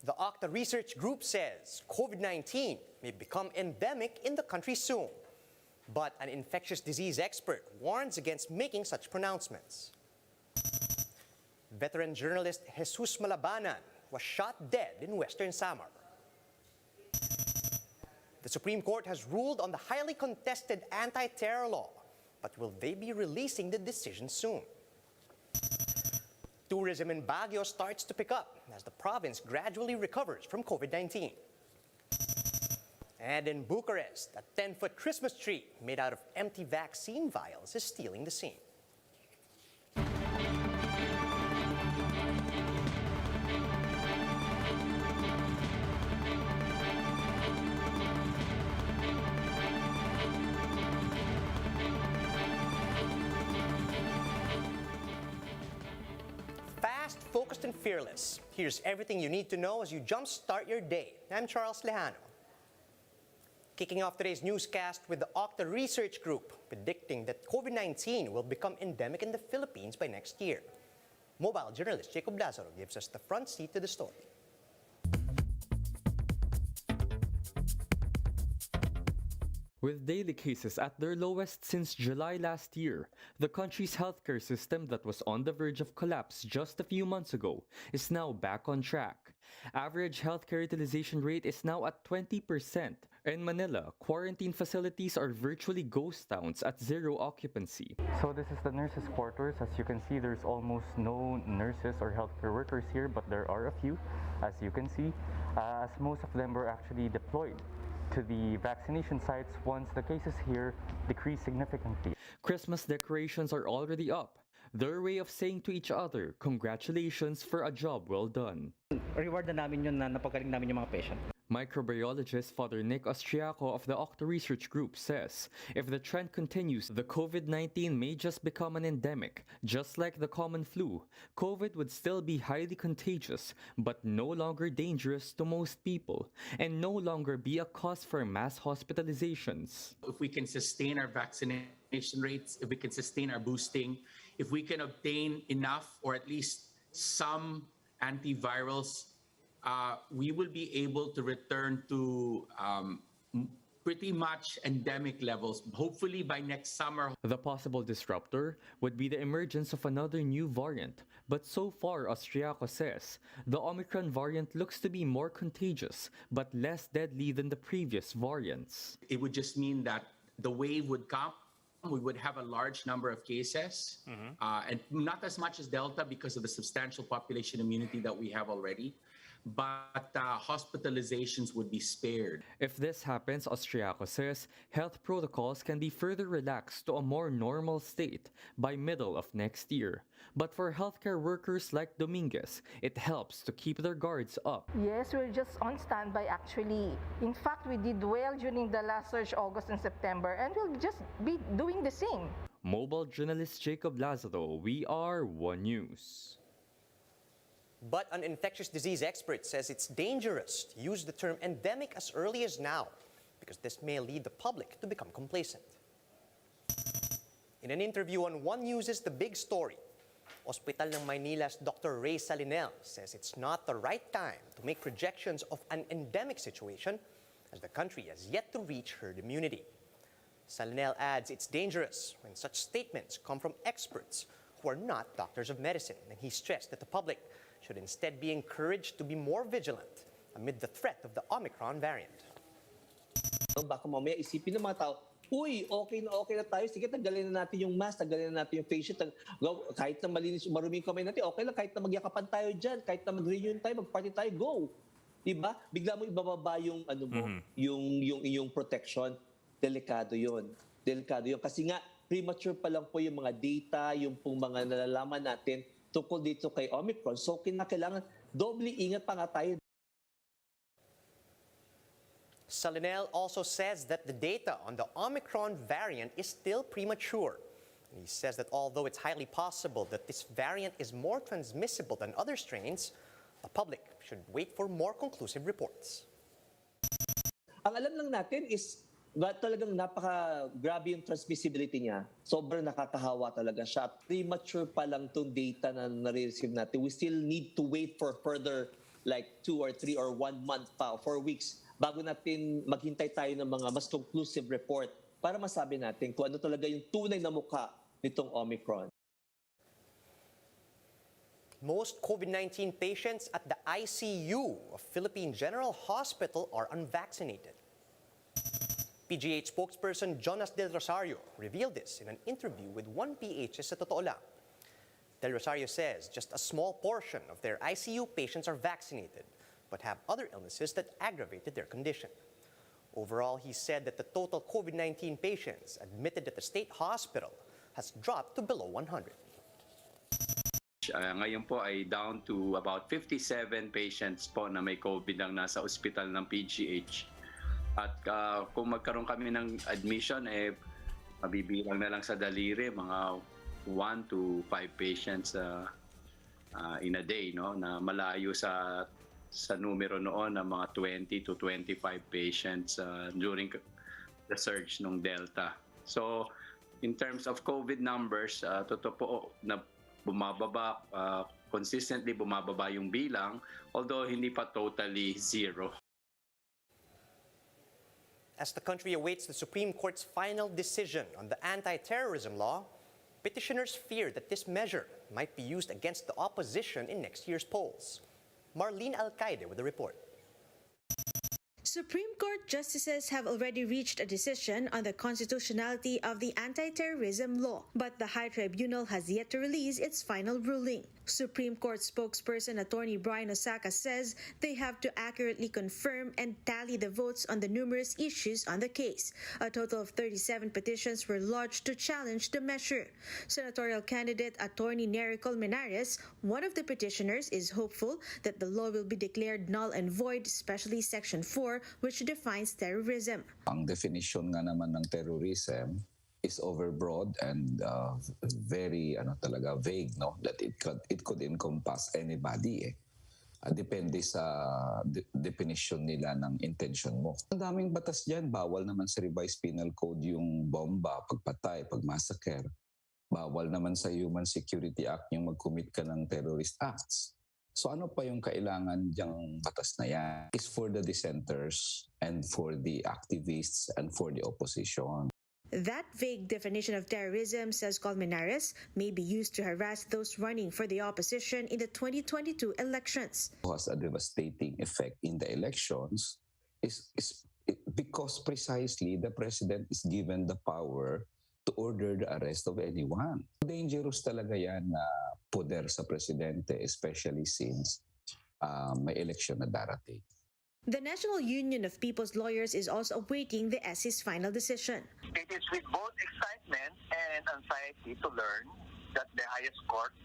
The OCTA research group says COVID-19 may become endemic in the country soon. But an infectious disease expert warns against making such pronouncements. Veteran journalist Jesus Malabanan was shot dead in Western Samar. The Supreme Court has ruled on the highly contested anti-terror law, but will they be releasing the decision soon? Tourism in Baguio starts to pick up as the province gradually recovers from COVID-19. And in Bucharest, a 10-foot Christmas tree made out of empty vaccine vials is stealing the scene. Fast, focused, and fearless. Here's everything you need to know as you jumpstart your day. I'm Charles Lejano. Kicking off today's newscast with the OCTA research group predicting that COVID-19 will become endemic in the Philippines by next year. Mobile journalist Jacob Lazaro gives us the front seat to the story. With daily cases at their lowest since July last year, the country's healthcare system that was on the verge of collapse just a few months ago is now back on track. Average healthcare utilization rate is now at 20%. In Manila, quarantine facilities are virtually ghost towns at zero occupancy. So this is the nurses' quarters. As you can see, there's almost no nurses or healthcare workers here, but there are a few, as you can see, as most of them were actually deployed to the vaccination sites once the cases here decrease significantly. Christmas decorations are already up, their way of saying to each other, congratulations for a job well done. Reward na namin yun na napagaling namin yung mga patient. Microbiologist Father Nick Austriaco of the OCTA Research Group says if the trend continues, the COVID-19 may just become an endemic. Just like the common flu, COVID would still be highly contagious, but no longer dangerous to most people, and no longer be a cause for mass hospitalizations. If we can sustain our vaccination rates, if we can sustain our boosting, if we can obtain enough or at least some antivirals, we will be able to return to pretty much endemic levels, hopefully by next summer. The possible disruptor would be the emergence of another new variant. But so far, Austriaco says, the Omicron variant looks to be more contagious, but less deadly than the previous variants. It would just mean that the wave would come. We would have a large number of cases, and not as much as Delta because of the substantial population immunity that we have already. But hospitalizations would be spared. If this happens, Austriaco says, health protocols can be further relaxed to a more normal state by middle of next year. But for healthcare workers like Dominguez, it helps to keep their guards up. Yes, we're just on standby actually. In fact, we did well during the last surge, August and September, and we'll just be doing the same. Mobile journalist Jacob Lazaro, we are One News. But an infectious disease expert says it's dangerous to use the term endemic as early as now because this may lead the public to become complacent. In an interview on One News' The Big Story, Hospital ng Maynila's Dr. Ray Salinel says it's not the right time to make projections of an endemic situation as the country has yet to reach herd immunity. Salinel adds it's dangerous when such statements come from experts who are not doctors of medicine, and he stressed that the public should instead be encouraged to be more vigilant amid the threat of the Omicron variant. Baka mamaya isipin ng mga tao, uy, okay na tayo, sige, tanggalin na natin yung mask, tanggalin na natin yung face shield, kahit na malinis, maruming kamay natin, okay lang, kahit na magyakapan tayo dyan, kahit na mag-reunion tayo, mag-party tayo, go. Diba? Bigla mo ibababa yung, yung protection. Delikado yun. Kasi nga, premature pa lang po yung mga data, yung pong mga nalalaman natin tungkol dito kay Omicron. So, kailangan doble ingat pa nga tayo. Salinel also says that the data on the Omicron variant is still premature. And he says that although it's highly possible that this variant is more transmissible than other strains, the public should wait for more conclusive reports. Ang alam lang natin is talagang napaka-grabe yung transmissibility niya. Sobrang nakakahawa talaga siya. Premature pa lang itong data na nare-receive natin. We still need to wait for further like 2 or 3 or 1 month pa, 4 weeks, bago natin maghintay tayo ng mga mas conclusive report para masabi natin kung ano talaga yung tunay na mukha nitong Omicron. Most COVID-19 patients at the ICU of Philippine General Hospital are unvaccinated. PGH spokesperson Jonas Del Rosario revealed this in an interview with 1PH sa Totoo Lang. Del Rosario says just a small portion of their ICU patients are vaccinated, but have other illnesses that aggravated their condition. Overall, he said that the total COVID-19 patients admitted at the state hospital has dropped to below 100. Ngayon po ay down to about 57 patients po na may COVID ang nasa ospital ng PGH. At kung magkaroon kami ng admission, mabibilang na lang sa daliri, mga 1 to 5 patients in a day, no? Na malayo sa numero noon ng mga 20 to 25 patients during the surge ng Delta. So, in terms of COVID numbers, totoo po na bumababa, consistently bumababa yung bilang, although hindi pa totally zero. As the country awaits the Supreme Court's final decision on the anti-terrorism law, petitioners fear that this measure might be used against the opposition in next year's polls. Marlene Alcaide with the report. Supreme Court justices have already reached a decision on the constitutionality of the anti-terrorism law, but the High Tribunal has yet to release its final ruling. Supreme Court spokesperson Attorney Brian Osaka says they have to accurately confirm and tally the votes on the numerous issues on the case. A total of 37 petitions were lodged to challenge the measure. Senatorial candidate Attorney Nery Colmenares, one of the petitioners, is hopeful that the law will be declared null and void, especially Section 4, which defines terrorism. Ang definition nga naman ng terrorism is overbroad and very talaga vague, no, that it could encompass anybody. Depende sa definition nila ng intention mo. Ang daming batas diyan, bawal naman sa revised penal code yung bomba, pagpatay, pagmassacre. Bawal naman sa Human Security Act yung mag-commit ka ng terrorist acts. So ano pa yung kailangan diyang batas na yan? Is for the dissenters and for the activists and for the opposition. That vague definition of terrorism, says Colmenares, may be used to harass those running for the opposition in the 2022 elections. It has a devastating effect in the elections is because precisely the president is given the power to order the arrest of anyone. Dangerous talaga yan na poder sa presidente, especially since may election na darating. The National Union of People's Lawyers is also awaiting the SC's final decision. It is with both excitement and anxiety to learn that the highest court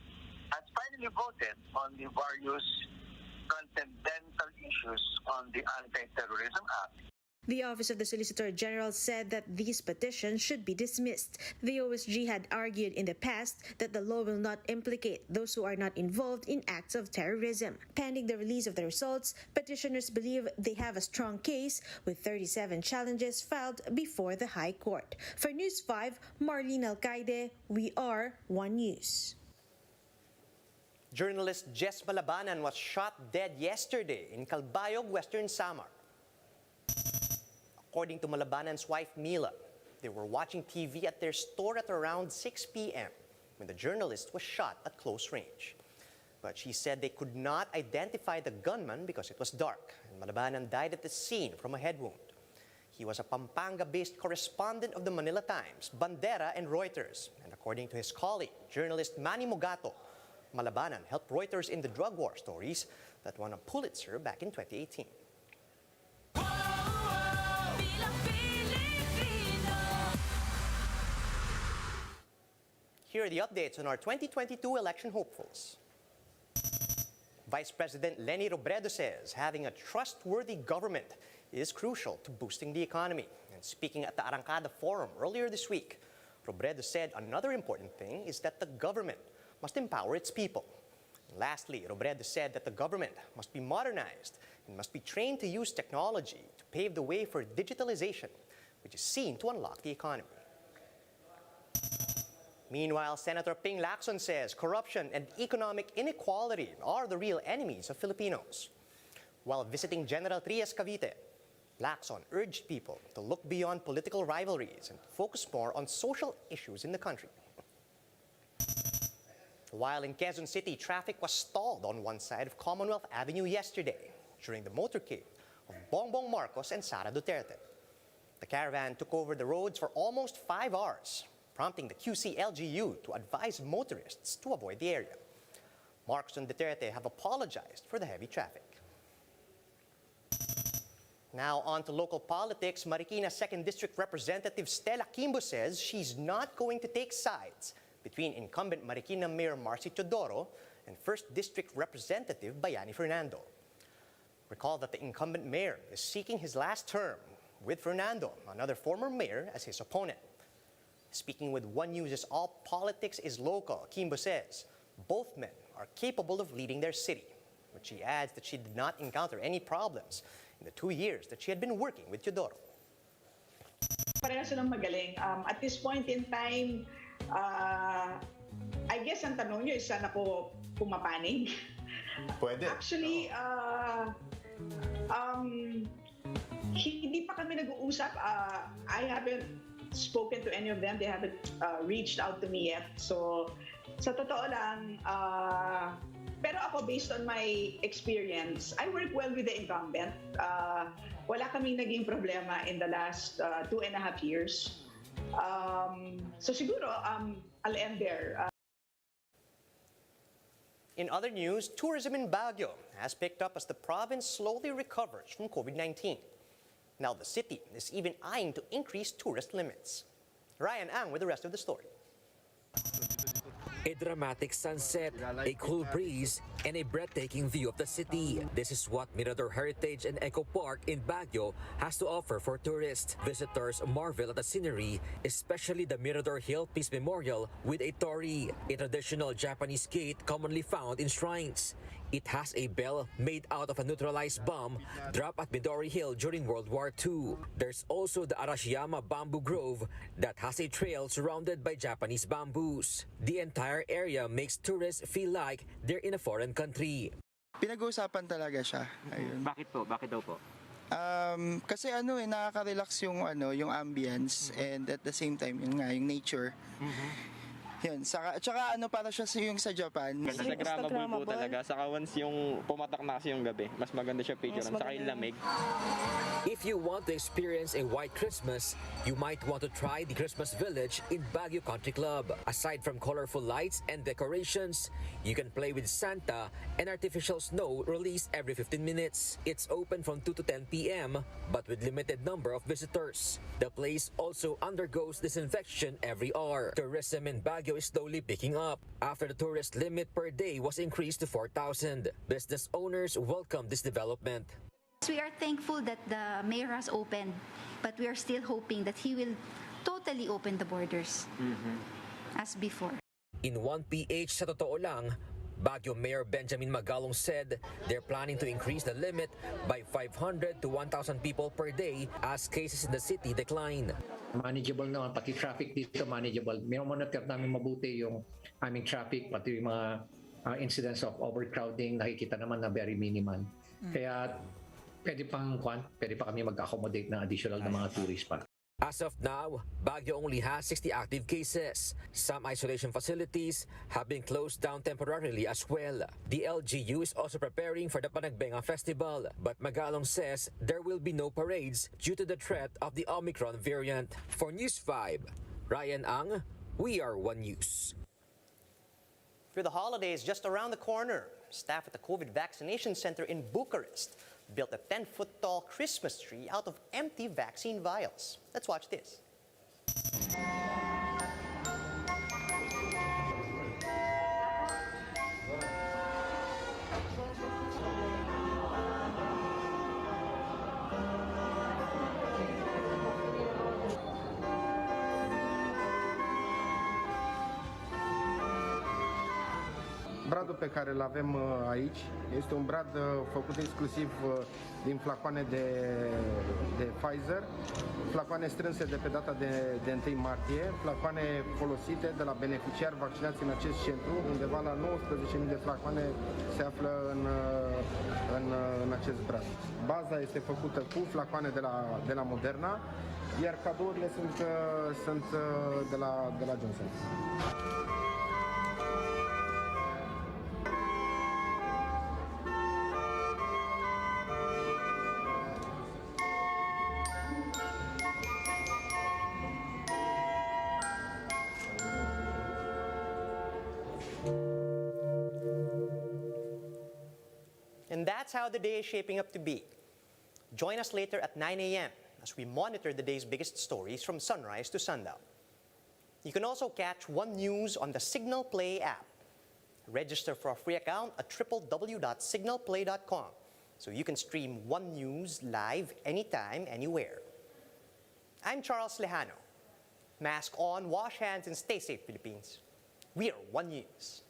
has finally voted on the various transcendental issues on the Anti-Terrorism Act. The Office of the Solicitor General said that these petitions should be dismissed. The OSG had argued in the past that the law will not implicate those who are not involved in acts of terrorism. Pending the release of the results, petitioners believe they have a strong case with 37 challenges filed before the High Court. For News 5, Marlene Alcaide, we are One News. Journalist Jess Malabanan was shot dead yesterday in Calbayog, Western Samar. According to Malabanan's wife, Mila, they were watching TV at their store at around 6 p.m. when the journalist was shot at close range. But she said they could not identify the gunman because it was dark, and Malabanan died at the scene from a head wound. He was a Pampanga-based correspondent of the Manila Times, Bandera, and Reuters. And according to his colleague, journalist Manny Mogato, Malabanan helped Reuters in the drug war stories that won a Pulitzer back in 2018. Here are the updates on our 2022 election hopefuls. Vice President Leni Robredo says having a trustworthy government is crucial to boosting the economy. And speaking at the Arrancada Forum earlier this week, Robredo said another important thing is that the government must empower its people. And lastly, Robredo said that the government must be modernized and must be trained to use technology to pave the way for digitalization, which is seen to unlock the economy. Meanwhile, Senator Ping Lacson says corruption and economic inequality are the real enemies of Filipinos. While visiting General Trias Cavite, Lacson urged people to look beyond political rivalries and focus more on social issues in the country. While in Quezon City, traffic was stalled on one side of Commonwealth Avenue yesterday during the motorcade of Bongbong Marcos and Sara Duterte. The caravan took over the roads for almost 5 hours, prompting the QC-LGU to advise motorists to avoid the area. Marcos and Duterte have apologized for the heavy traffic. Now on to local politics. Marikina 2nd District Representative Stella Quimbo says she's not going to take sides between incumbent Marikina Mayor Marcy Teodoro and 1st District Representative Bayani Fernando. Recall that the incumbent mayor is seeking his last term, with Fernando, another former mayor, as his opponent. Speaking with One News' All Politics is Local, Quimbo says both men are capable of leading their city, but she adds that she did not encounter any problems in the 2 years that she had been working with Teodoro. Pareho silang magaling. At this point in time, I guess ang tanong nyo is saan ako pumapanig? Pwede. Actually, hindi pa kami nag-uusap. I haven't spoken to any of them. They haven't reached out to me yet. So, sa totoo lang, pero ako, based on my experience, I work well with the incumbent. Wala kaming naging problema in the last 2.5 years. So siguro, I'll end there. In other news, tourism in Baguio has picked up as the province slowly recovers from COVID-19. Now the city is even eyeing to increase tourist limits. Ryan Ang with the rest of the story. A dramatic sunset, a cool breeze, and a breathtaking view of the city. This is what Mirador Heritage and Eco Park in Baguio has to offer for tourists. Visitors marvel at the scenery, especially the Mirador Hill Peace Memorial with a torii, a traditional Japanese gate commonly found in shrines. It has a bell made out of a neutralized bomb dropped at Midori Hill during World War II. There's also the Arashiyama Bamboo Grove that has a trail surrounded by Japanese bamboos. The entire area makes tourists feel like they're in a foreign country. Pinag-uusapan talaga siya. Ayun. Bakit po? Bakit daw po? Kasi nakaka-relax yung ambience and at the same time yung nature. Yun, tsaka para siya yung sa Japan. Instagrammable po talaga. Saka once yung pumatak na kasi yung gabi, mas maganda siya picture. Saka yung lamig. If you want to experience a white Christmas, you might want to try the Christmas Village in Baguio Country Club. Aside from colorful lights and decorations, you can play with Santa and artificial snow released every 15 minutes. It's open from 2 to 10 p.m. but with limited number of visitors. The place also undergoes disinfection every hour. Tourism in Baguio is slowly picking up after the tourist limit per day was increased to 4,000. Business owners welcome this development. We are thankful that the mayor has opened, but we are still hoping that he will totally open the borders as before. In 1PH sa totoo lang, Baguio Mayor Benjamin Magalong said they're planning to increase the limit by 500 to 1,000 people per day as cases in the city decline. Manageable naman, pati traffic dito manageable. Monitor namin mabuti yung aming traffic, pati yung mga incidents of overcrowding, nakikita naman na very minimal. Kaya pwede pa kami mag-accommodate ng additional na mga tourists pa. As of now, Baguio only has 60 active cases. Some isolation facilities have been closed down temporarily as well. The LGU is also preparing for the Panagbenga Festival, but Magalong says there will be no parades due to the threat of the Omicron variant. For News 5, Ryan Ang, we are One News. For the holidays just around the corner, staff at the COVID vaccination center in Bucharest built a 10-foot-tall Christmas tree out of empty vaccine vials. Let's watch this. Bradul pe care îl avem aici este un brad făcut exclusiv din flacoane de Pfizer, flacoane strânse de pe data de 1 martie, flacoane folosite de la beneficiari vaccinați în acest centru, undeva la 19.000 de flacoane se află în acest brad. Baza este făcută cu flacoane de la Moderna, iar cadourile sunt de la Johnson. And that's how the day is shaping up to be. Join us later at 9 a.m. as we monitor the day's biggest stories from sunrise to sundown. You can also catch One News on the Signal Play app. Register for a free account at www.signalplay.com so you can stream One News live anytime, anywhere. I'm Charles Lejano. Mask on, wash hands, and stay safe, Philippines. We are One News.